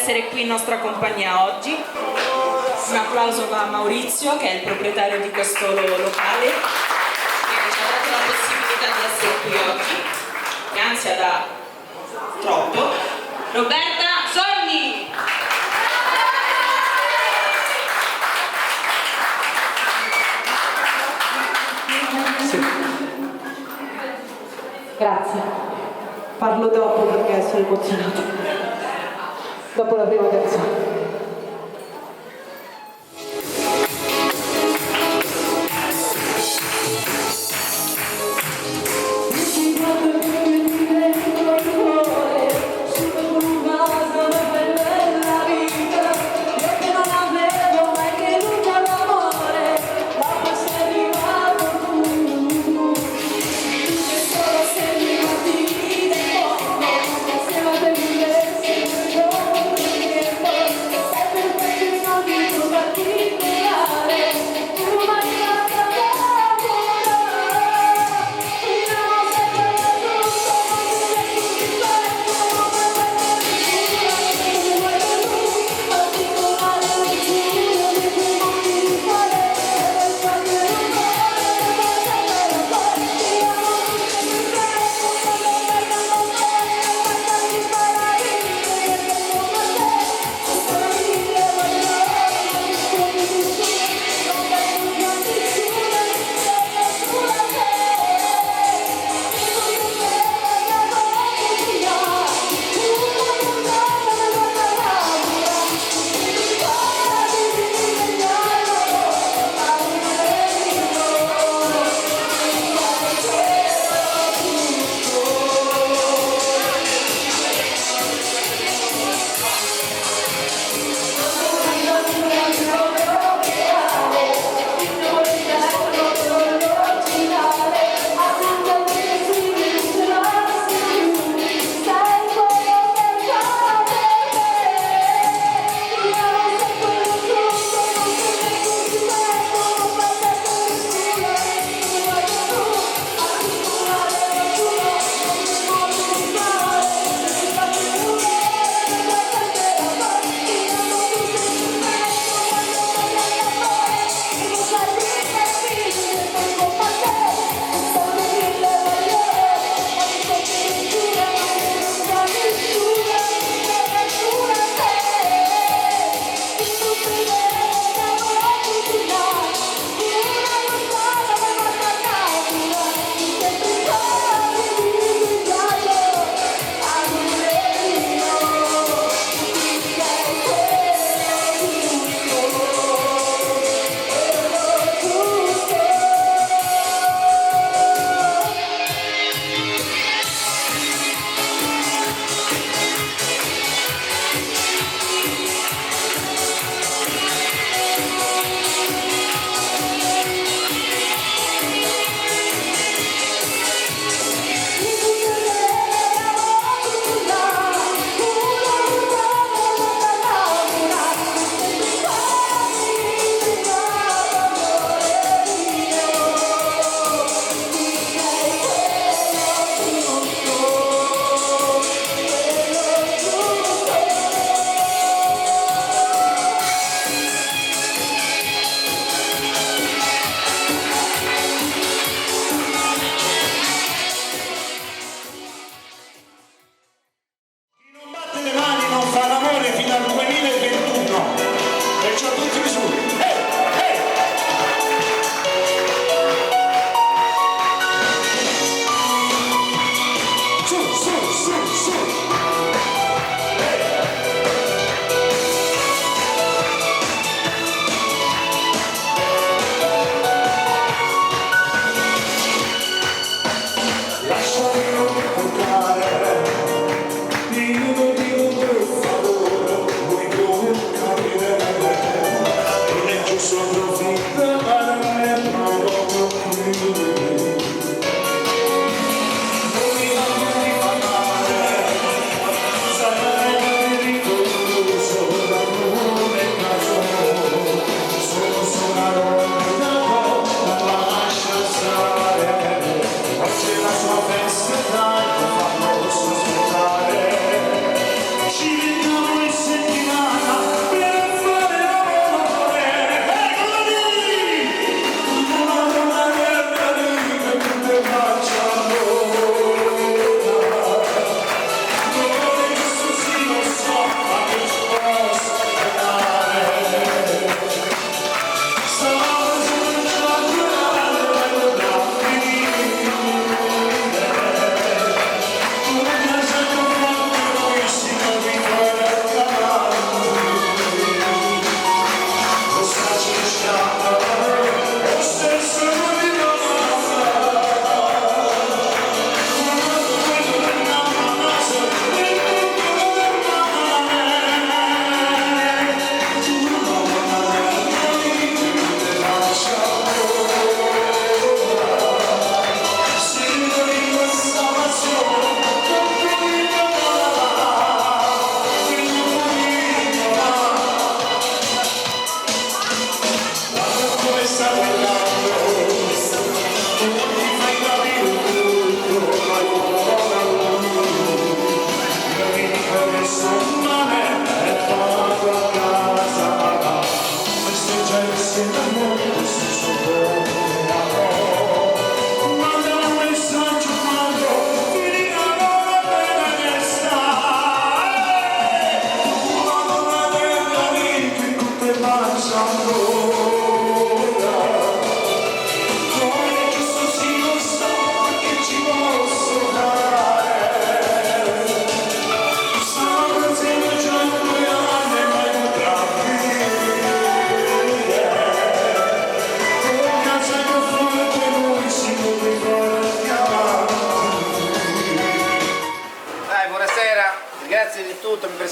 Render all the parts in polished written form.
essere qui in nostra compagnia oggi. Un applauso va a Maurizio, che è il proprietario di questo locale, che ci ha dato la possibilità di essere qui oggi. Mi ansia da troppo. Roberta Sogni! Sì. Grazie. Parlo dopo perché sono emozionata. Dopo la prima canzone.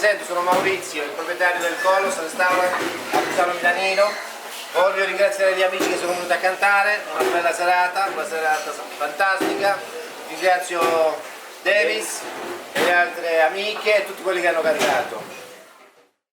presento, sono Maurizio, il proprietario del Colos Restaurant a Pisano Milanino. Voglio ringraziare gli amici che sono venuti a cantare, una bella serata, una serata fantastica. Ringrazio Davis e le altre amiche e tutti quelli che hanno cantato.